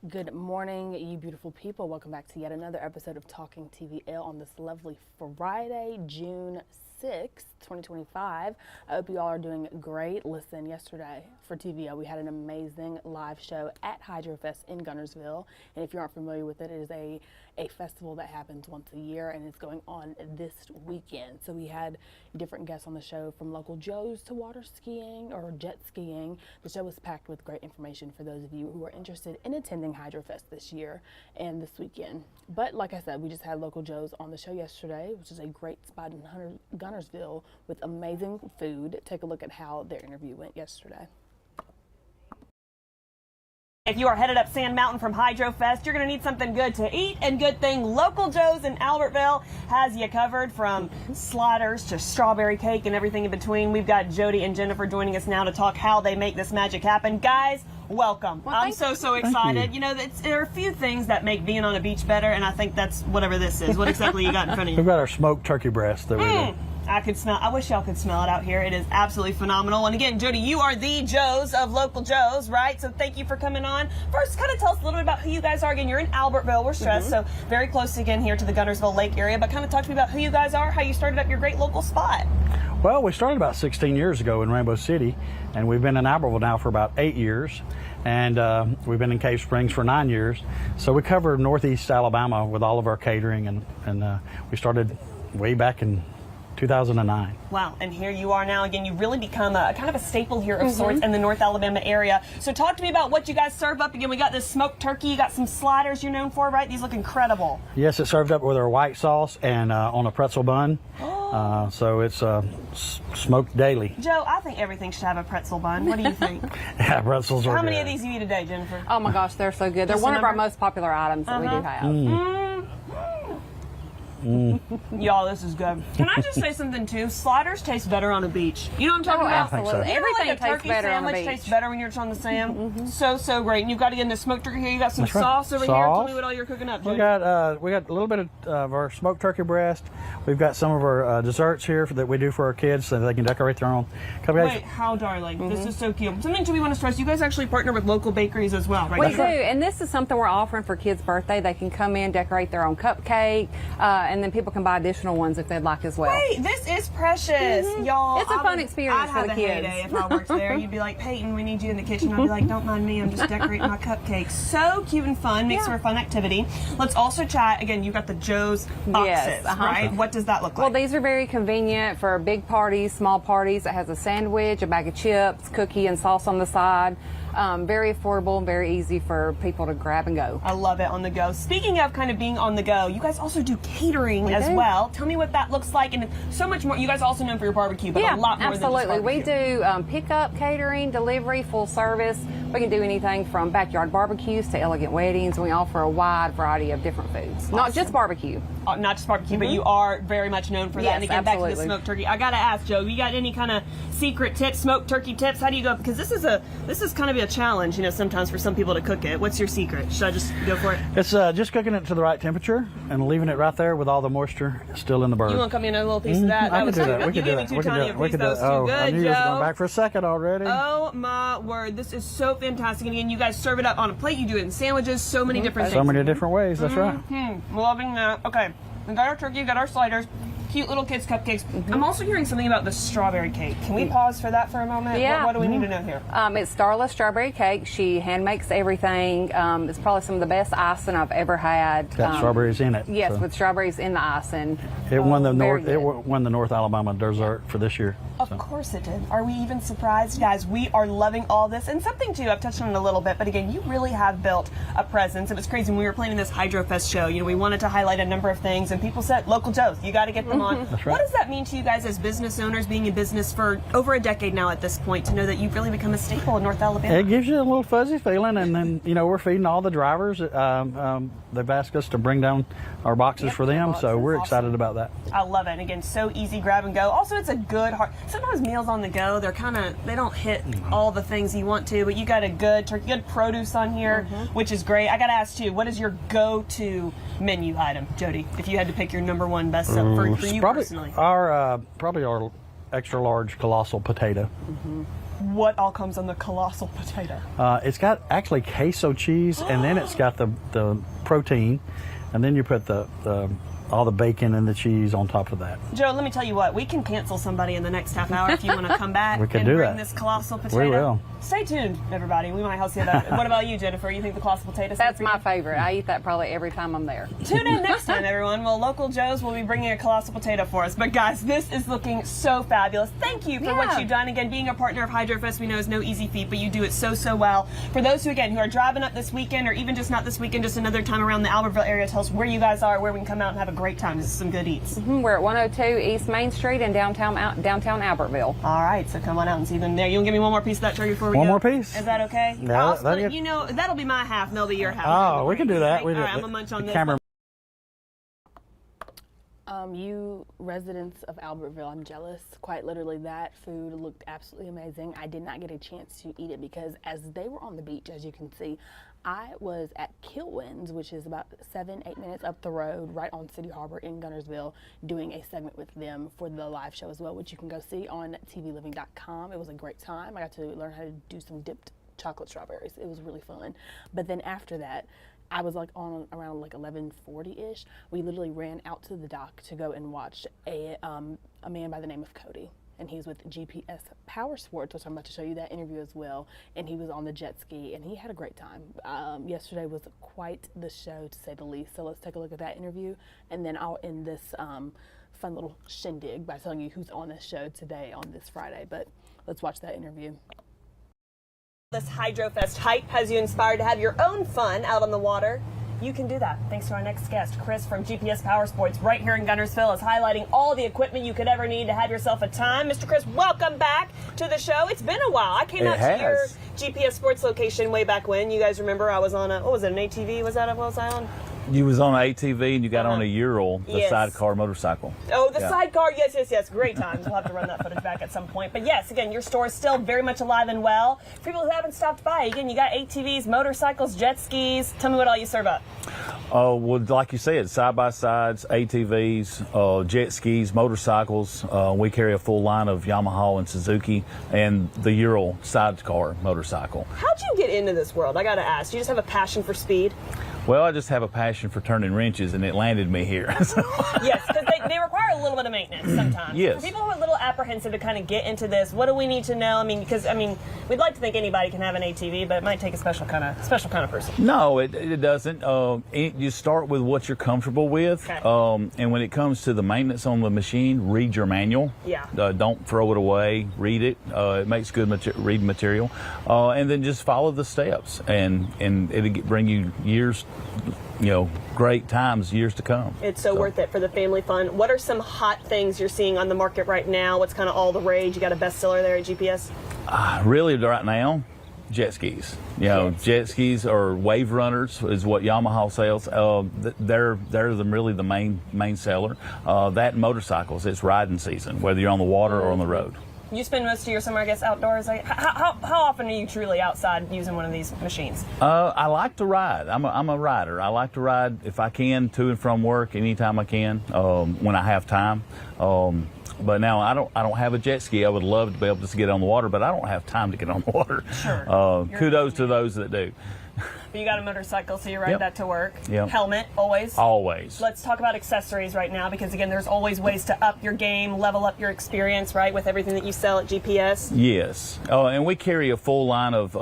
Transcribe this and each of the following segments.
Good morning, you beautiful people. Welcome back to yet another episode of Talking TVL on this lovely Friday, June 6th, 2025. I hope you all are doing great. Listen, yesterday for TVL, we had an amazing live show at Hydrofest in Guntersville. And if you aren't familiar with it, it is a festival that happens once a year and it's going on this weekend. So we had different guests on the show, from local Joes to water skiing or jet skiing. The show was packed with great information for those of you who are interested in attending Hydrofest this year and this weekend. But like I said, we just had local Joes on the show yesterday, which is a great spot in Guntersville with amazing food. Take a look at how their interview went yesterday. If you are headed up Sand Mountain from Hydrofest, you're going to need something good to eat, and good thing Local Joe's in Albertville has you covered, from sliders to strawberry cake and everything in between. We've got Jody and Jennifer joining us now to talk how they make this magic happen. Guys, welcome. Well, I'm so excited. You know, there are a few things that make being on a beach better, and I think that's whatever this is. What exactly you got in front of you? We've got our smoked turkey breast that we do. I wish y'all could smell it out here. It is absolutely phenomenal. And again, Jody, you are the Joes of Local Joe's, right? So thank you for coming on. First, kind of tell us a little bit about who you guys are. Again, you're in Albertville. We're stressed, so very close again here to the Guntersville Lake area. But kind of talk to me about who you guys are, how you started up your great local spot. Well, we started about 16 years ago in Rainbow City, and we've been in Albertville now for about 8 years. And we've been in Cave Springs for 9 years. So we cover Northeast Alabama with all of our catering, and we started way back in 2009. Wow, and here you are now. Again, you've really become a kind of a staple here of sorts in the North Alabama area. So talk to me about what you guys serve up. Again, we got this smoked turkey, you got some sliders you're known for, right? These look incredible. Yes, it's served up with our white sauce and on a pretzel bun. So it's smoked daily. Joe, I think everything should have a pretzel bun. What do you think? Yeah, pretzels are How many good. of these do you eat a day, Jennifer? Oh my gosh, they're so good. They're one of our most popular items that we do have. Y'all, this is good. Can I just say something too? Sliders taste better on a beach. You know what I'm talking about? absolutely. I think so. You know, Everything like a tastes turkey better on the sandwich beach. tastes better when you're just on the sand. So great. And you've got again the smoked turkey here. You got some That's right. sauce over here. Tell Sauce. me what all you're cooking up, Jody. We got a little bit of our smoked turkey breast. We've got some of our desserts here that we do for our kids so they can decorate their own cupcakes. Wait, how darling. This is so cute. Something too we want to stress, you guys actually partner with local bakeries as well, right? We do, and this is something we're offering for kids' birthday. They can come in, decorate their own cupcake, and then people can buy additional ones if they'd like as well. Wait, this is precious, y'all. It's a fun experience for the I'd kids. have a heyday if I worked there. You'd be like, Peyton, we need you in the kitchen. I'd be like, don't mind me, I'm just decorating my cupcakes. So cute and fun, makes for a fun activity. Let's also chat, again, you've got the Joe's boxes, Yes, right? What does that look like? Well, these are very convenient for big parties, small parties. It has a sandwich, a bag of chips, cookie, and sauce on the side. Very affordable and very easy for people to grab and go. I love it on the go. Speaking of kind of being on the go, you guys also do catering as well. Tell me what that looks like, and so much more. You guys are also known for your barbecue, but a lot more absolutely. than just We barbecue. do pickup, catering, delivery, full service. We can do anything from backyard barbecues to elegant weddings. We offer a wide variety of different foods, not just barbecue. Not just barbecue, but you are very much known for that. Yes, And again, back to the absolutely. smoked turkey. I gotta ask, Joe, you got any kind of secret tips, smoked turkey tips? How do you go? Because this is kind of a challenge, you know, sometimes for some people to cook it. What's your secret? Should I just go for it? It's just cooking it to the right temperature and leaving it right there with all the moisture still in the bird. You want to come in a little piece of that? I can do that. You We can do gave me that. too We can do tiny that. a We piece. can do That was that. too Oh, I good, knew you was Joe. going back for a second already. Oh my word, this is so fantastic. And again, you guys serve it up on a plate. You do it in sandwiches. So many different things. So many different ways. That's right. Loving that. Okay, we got our turkey, we got our sliders, cute little kids' cupcakes. I'm also hearing something about the strawberry cake. Can we pause for that for a moment? Yeah. What do we need to know here? It's Starla strawberry cake. She hand makes everything. It's probably some of the best icing I've ever had. Got strawberries in it. Yes, so. with strawberries in the icing. It won the very North. good. It won the North Alabama dessert for this year. Of course it did. Are we even surprised? Guys, we are loving all this. And something, too, I've touched on it a little bit, but again, you really have built a presence. It was crazy when we were planning this Hydrofest show. You know, we wanted to highlight a number of things, and people said, Local Joe's, you got to get them on. That's right. What does that mean to you guys as business owners, being in business for over a decade now at this point, to know that you've really become a staple in North Alabama? It gives you a little fuzzy feeling, and then, you know, we're feeding all the drivers. They've asked us to bring down our boxes for them, so we're excited about that. I love it. And again, so easy, grab and go. Also, it's a good sometimes meals on the go, they don't hit all the things you want to, but you got a good turkey, good produce on here, which is great. I got to ask too, what is your go-to menu item, Jody, if you had to pick your number one best for you probably personally? Our probably our extra large colossal potato. What all comes on the colossal potato? It's got actually queso cheese, and then it's got the protein, and then you put all the bacon and the cheese on top of that. Joe, let me tell you what, we can cancel somebody in the next half hour if you want to come back We can and do bring that. this colossal potato. We will. Stay tuned, everybody. We might house you that. What about you, Jennifer? You think the colossal potato? That's my favorite. I eat that probably every time I'm there. Tune in next time, everyone. Well, Local Joe's will be bringing a colossal potato for us. But guys, this is looking so fabulous. Thank you for what you've done. Again, being a partner of Hydrofest, we know is no easy feat, but you do it so, so well. For those who, again, who are driving up this weekend, or even just not this weekend, just another time around the Albertville area, tell us where you guys are, where we can come out and have a great time. This is some good eats. We're at 102 East Main Street in downtown Albertville. All right, so come on out and see them there. You want to give me one more piece of that turkey before we go? One more piece? Is that okay? Yeah, I'll split it. that'll You know, that'll be my half, and they'll be your half. Oh, we can do that. All right, I'm going to munch on this. Camera. You residents of Albertville, I'm jealous. Quite literally, that food looked absolutely amazing. I did not get a chance to eat it because as they were on the beach, as you can see, I was at Kilwins, which is about 7-8 minutes up the road, right on City Harbor in Gunnersville, doing a segment with them for the live show as well, which you can go see on tvliving.com. It was a great time. I got to learn how to do some dipped chocolate strawberries. It was really fun. But then after that, I was like on around like 11:40-ish. We literally ran out to the dock to go and watch a man by the name of Cody. And he's with GPS Power Sports, which I'm about to show you that interview as well. And he was on the jet ski, and he had a great time. Yesterday was quite the show, to say the least. So let's take a look at that interview, and then I'll end this fun little shindig by telling you who's on this show today on this Friday. But let's watch that interview. This Hydrofest hype has you inspired to have your own fun out on the water. You can do that thanks to our next guest. Chris from GPS Power Sports right here in Gunnersville is highlighting all the equipment you could ever need to have yourself a time. Mr. Chris, welcome back to the show. It's been a while. I came out to your GPS Sports location way back when. You guys remember I was on a, what was it, an ATV? Was that what was I on? You was on an ATV and you got on a Ural, the Yes. sidecar motorcycle. Oh, the sidecar, yes. Great times. We'll have to run that footage back at some point. But yes, again, your store is still very much alive and well. For people who haven't stopped by, again, you got ATVs, motorcycles, jet skis. Tell me what all you serve up. Well, like you said, side-by-sides, ATVs, jet skis, motorcycles. We carry a full line of Yamaha and Suzuki and the Ural sidecar motorcycle. How'd you get into this world? I got to ask. You just have a passion for speed? Well, I just have a passion for turning wrenches, and it landed me here. Yes, because they require a little bit of maintenance sometimes. Yes. For people who are a little apprehensive to kind of get into this, what do we need to know? I mean, because we'd like to think anybody can have an ATV, but it might take a special kind of person. No, it doesn't. You start with what you're comfortable with, Okay. and when it comes to the maintenance on the machine, read your manual. Yeah. Don't throw it away. Read it. It makes good reading material, and then just follow the steps, and it'll bring you years. Great times, years to come. It's so worth it for the family fun. What are some hot things you're seeing on the market right now? What's kind of all the rage? You got a bestseller there at GPS? Really, right now, jet skis. Jet skis or wave runners is what Yamaha sells. They're really the main seller. That and motorcycles. It's riding season, whether you're on the water or on the road. You spend most of your summer, I guess, outdoors. How often are you truly outside using one of these machines? I like to ride. I'm a rider. I like to ride if I can to and from work anytime I can when I have time. But now I don't have a jet ski. I would love to be able to just get on the water, but I don't have time to get on the water. Sure. Kudos to those that do. But you got a motorcycle, so you ride that to work. Yep. Helmet, always? Always. Let's talk about accessories right now, because again, there's always ways to up your game, level up your experience, right, with everything that you sell at GPS. Yes. And we carry a full line of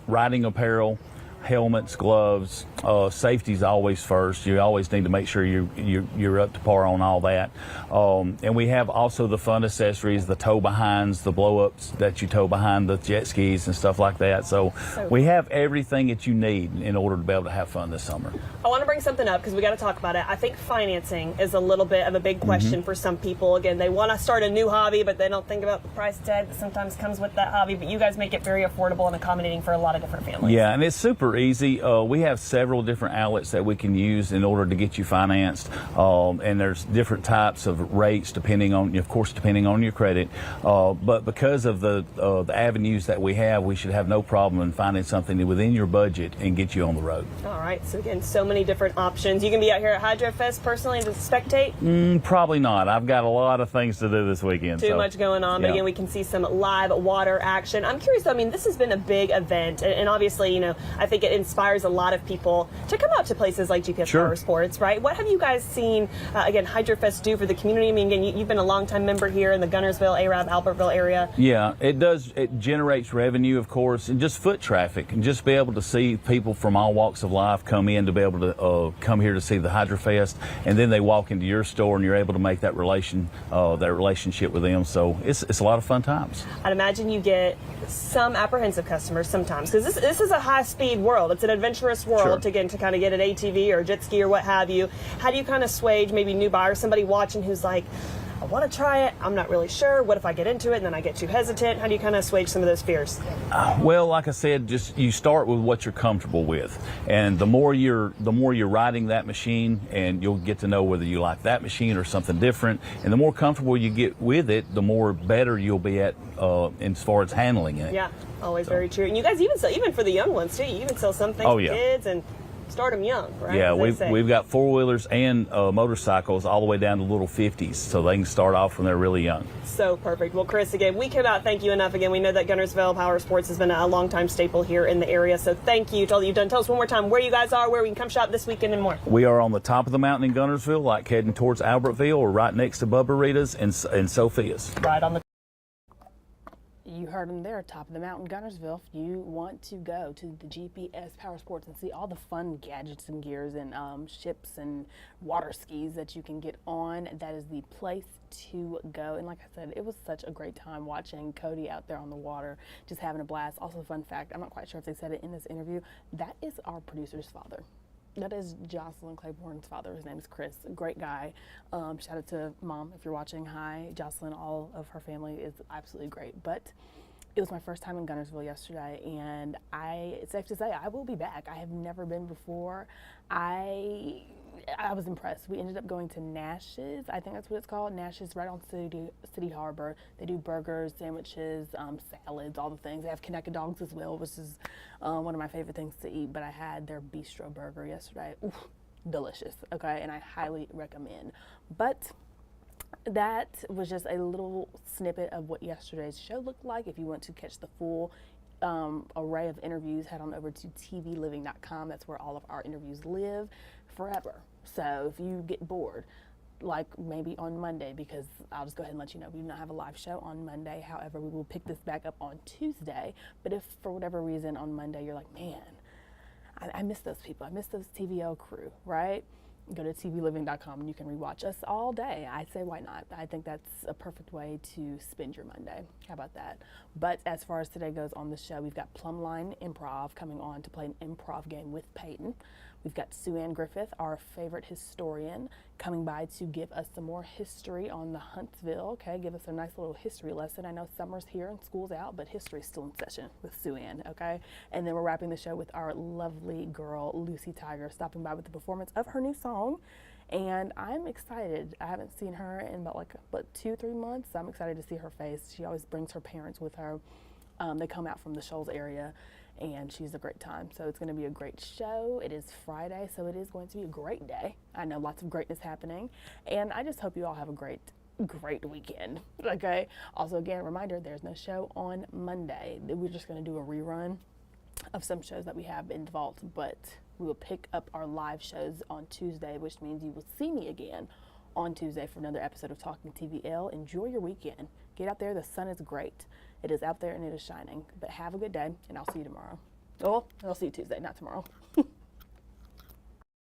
riding apparel, helmets, gloves. Safety's always first. You always need to make sure you're up to par on all that. And we have also the fun accessories, the tow behinds, the blow-ups that you tow behind the jet skis and stuff like that. So we have everything that you need in order to be able to have fun this summer. I want to bring something up because we got to talk about it. I think financing is a little bit of a big question for some people. Again, they want to start a new hobby, but they don't think about the price tag that sometimes comes with that hobby. But you guys make it very affordable and accommodating for a lot of different families. Yeah, and it's super easy. We have several several different outlets that we can use in order to get you financed, and there's different types of rates depending on, of course, depending on your credit. But because of the avenues that we have, we should have no problem in finding something within your budget and get you on the road. All right. So again, so many different options. You can be out here at Hydrofest personally to spectate. Probably not. I've got a lot of things to do this weekend. Too much going on. But again, we can see some live water action. I'm curious, though, I mean, this has been a big event, and obviously, you know, I think it inspires a lot of people to come out to places like GPS Power Sports, right? What have you guys seen, again, Hydrofest do for the community? I mean, again, you've been a longtime member here in the Gunnersville, Arab, Albertville area. Yeah, it does. It generates revenue, of course, and just foot traffic, and just be able to see people from all walks of life come in to be able to come here to see the Hydrofest, and then they walk into your store, and you're able to make that relationship with them. So it's a lot of fun times. I'd imagine you get some apprehensive customers sometimes, because this is a high-speed world. It's an adventurous world to kind of get an ATV or a jet ski or what have you. How do you kind of swage maybe new buyers, somebody watching who's like, I want to try it, I'm not really sure, what if I get into it and then I get too hesitant? How do you kind of assuage some of those fears? Well, like I said, just you start with what you're comfortable with, and the more you're riding that machine, and you'll get to know whether you like that machine or something different, and the more comfortable you get with it, the more better you'll be at as far as handling it. Yeah, always very true. And you guys even sell, even for the young ones too, you even sell some things for kids and start them young, right? Yeah, we've got four-wheelers and motorcycles all the way down to little 50s, so they can start off when they're really young. So perfect. Well, Chris, again, we cannot thank you enough. Again, we know that Gunnersville Power Sports has been a long-time staple here in the area, so thank you to all that you've done. Tell us one more time where you guys are, where we can come shop this weekend and more. We are on the top of the mountain in Gunnersville, like heading towards Albertville, or right next to Bubba Rita's and Sophia's. Right on the You heard them there, top of the mountain, Gunnersville. If you want to go to the GPS Power Sports and see all the fun gadgets and gears and ships and water skis that you can get on, that is the place to go. And like I said, it was such a great time watching Cody out there on the water, just having a blast. Also, fun fact, I'm not quite sure if they said it in this interview, that is our producer's father. That is Jocelyn Claiborne's father. His name is Chris. Great guy. Shout out to Mom if you're watching. Hi, Jocelyn. All of her family is absolutely great. But it was my first time in Gunnersville yesterday, and it's safe to say I will be back. I have never been before. I was impressed. We ended up going to Nash's. I think that's what it's called. Nash's, right on City Harbor. They do burgers, sandwiches, salads, all the things. They have Kaneka dogs as well, which is one of my favorite things to eat. But I had their bistro burger yesterday. Ooh, delicious. Okay, and I highly recommend. But that was just a little snippet of what yesterday's show looked like. If you want to catch the full array of interviews, head on over to tvliving.com. That's where all of our interviews live forever. So if you get bored, like maybe on Monday, because I'll just go ahead and let you know we do not have a live show on Monday. However, we will pick this back up on Tuesday. But if for whatever reason on Monday you're like, man, I miss those people, I miss those TVL crew, right? Go to tvliving.com and you can rewatch us all day. I say, why not? I think that's a perfect way to spend your Monday. How about that? But as far as today goes on the show, we've got Plumline Improv coming on to play an improv game with Peyton. We've got Sue Ann Griffith, our favorite historian, coming by to give us some more history on the Huntsville. Okay, give us a nice little history lesson. I know summer's here and school's out, but history's still in session with Sue Ann, okay? And then we're wrapping the show with our lovely girl, Lucy Tiger, stopping by with the performance of her new song. And I'm excited. I haven't seen her in about 2-3 months. So I'm excited to see her face. She always brings her parents with her. They come out from the Shoals area, and she's a great time. So it's going to be a great show. It is Friday, so it is going to be a great day. I know lots of greatness happening, and I just hope you all have a great weekend, okay? Also, again, reminder, there's no show on Monday. We're just going to do a rerun of some shows that we have in the vault, but we will pick up our live shows on Tuesday, which means you will see me again on Tuesday for another episode of Talking TVL. Enjoy your weekend. Get out there. The sun is great. It is out there and it is shining. But have a good day, and I'll see you tomorrow. Well, I'll see you Tuesday, not tomorrow.